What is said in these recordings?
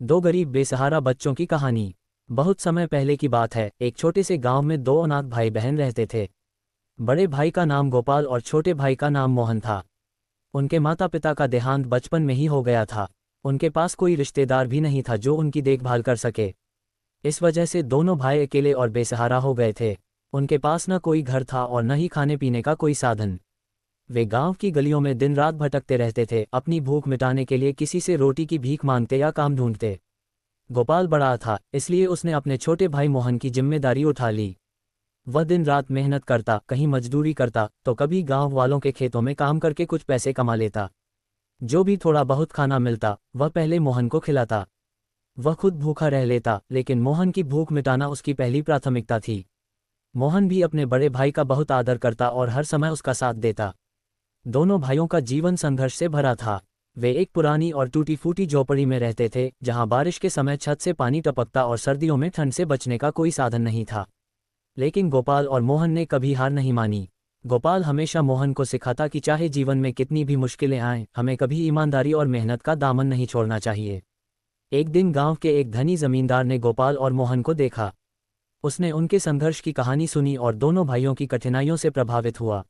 दो गरीब बेसहारा बच्चों की कहानी। बहुत समय पहले की बात है, एक छोटे से गांव में दो अनाथ भाई बहन रहते थे। बड़े भाई का नाम गोपाल और छोटे भाई का नाम मोहन था। उनके माता पिता का देहांत बचपन में ही हो गया था। उनके पास कोई रिश्तेदार भी नहीं था जो उनकी देखभाल कर सके। इस वजह से दोनों भाई अकेले और बेसहारा हो गए थे। उनके पास न कोई घर था और न ही खाने पीने का कोई साधन। वे गांव की गलियों में दिन रात भटकते रहते थे, अपनी भूख मिटाने के लिए किसी से रोटी की भीख मांगते या काम ढूंढते। गोपाल बड़ा था, इसलिए उसने अपने छोटे भाई मोहन की जिम्मेदारी उठा ली। वह दिन रात मेहनत करता, कहीं मजदूरी करता तो कभी गांव वालों के खेतों में काम करके कुछ पैसे कमा लेता। जो भी थोड़ा बहुत खाना मिलता वह पहले मोहन को खिलाता। वह खुद भूखा रह लेता, लेकिन मोहन की भूख मिटाना उसकी पहली प्राथमिकता थी। मोहन भी अपने बड़े भाई का बहुत आदर करता और हर समय उसका साथ देता। दोनों भाइयों का जीवन संघर्ष से भरा था। वे एक पुरानी और टूटी फूटी झोपड़ी में रहते थे, जहां बारिश के समय छत से पानी टपकता और सर्दियों में ठंड से बचने का कोई साधन नहीं था। लेकिन गोपाल और मोहन ने कभी हार नहीं मानी। गोपाल हमेशा मोहन को सिखाता कि चाहे जीवन में कितनी भी मुश्किलें आएं, हमें कभी ईमानदारी और मेहनत का दामन नहीं छोड़ना चाहिए। एक दिन गांव के एक धनी जमींदार ने गोपाल और मोहन को देखा। उसने उनके संघर्ष की कहानी सुनी और दोनों भाइयों की कठिनाइयों से प्रभावित हुआ।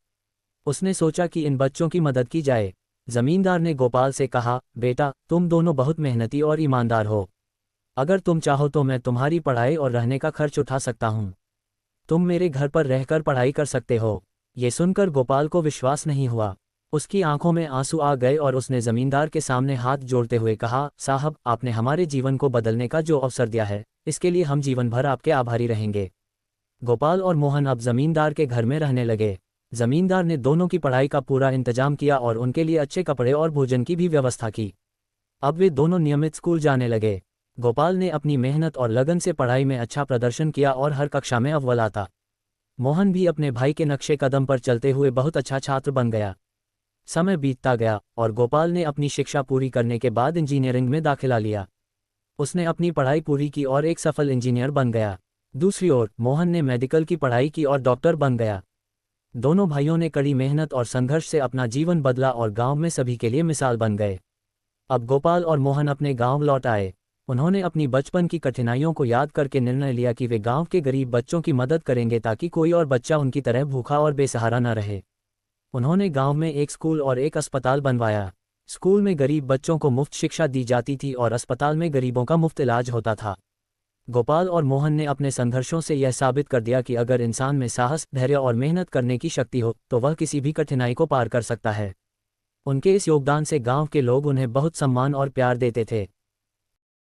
उसने सोचा कि इन बच्चों की मदद की जाए। जमींदार ने गोपाल से कहा, बेटा, तुम दोनों बहुत मेहनती और ईमानदार हो। अगर तुम चाहो तो मैं तुम्हारी पढ़ाई और रहने का खर्च उठा सकता हूँ। तुम मेरे घर पर रहकर पढ़ाई कर सकते हो। ये सुनकर गोपाल को विश्वास नहीं हुआ। उसकी आंखों में आंसू आ गए और उसने जमींदार के सामने हाथ जोड़ते हुए कहा, साहब, आपने हमारे जीवन को बदलने का जो अवसर दिया है, इसके लिए हम जीवन भर आपके आभारी रहेंगे। गोपाल और मोहन अब जमींदार के घर में रहने लगे। जमींदार ने दोनों की पढ़ाई का पूरा इंतजाम किया और उनके लिए अच्छे कपड़े और भोजन की भी व्यवस्था की। अब वे दोनों नियमित स्कूल जाने लगे। गोपाल ने अपनी मेहनत और लगन से पढ़ाई में अच्छा प्रदर्शन किया और हर कक्षा में अव्वल आता। मोहन भी अपने भाई के नक्शे कदम पर चलते हुए बहुत अच्छा छात्र बन गया। समय बीतता गया और गोपाल ने अपनी शिक्षा पूरी करने के बाद इंजीनियरिंग में दाखिला लिया। उसने अपनी पढ़ाई पूरी की और एक सफल इंजीनियर बन गया। दूसरी ओर मोहन ने मेडिकल की पढ़ाई की और डॉक्टर बन गया। दोनों भाइयों ने कड़ी मेहनत और संघर्ष से अपना जीवन बदला और गांव में सभी के लिए मिसाल बन गए। अब गोपाल और मोहन अपने गांव लौट आए। उन्होंने अपनी बचपन की कठिनाइयों को याद करके निर्णय लिया कि वे गांव के गरीब बच्चों की मदद करेंगे ताकि कोई और बच्चा उनकी तरह भूखा और बेसहारा न रहे। उन्होंने गांव में एक स्कूल और एक अस्पताल बनवाया। स्कूल में गरीब बच्चों को मुफ्त शिक्षा दी जाती थी और अस्पताल में गरीबों का मुफ्त इलाज होता था। गोपाल और मोहन ने अपने संघर्षों से यह साबित कर दिया कि अगर इंसान में साहस, धैर्य और मेहनत करने की शक्ति हो तो वह किसी भी कठिनाई को पार कर सकता है। उनके इस योगदान से गांव के लोग उन्हें बहुत सम्मान और प्यार देते थे।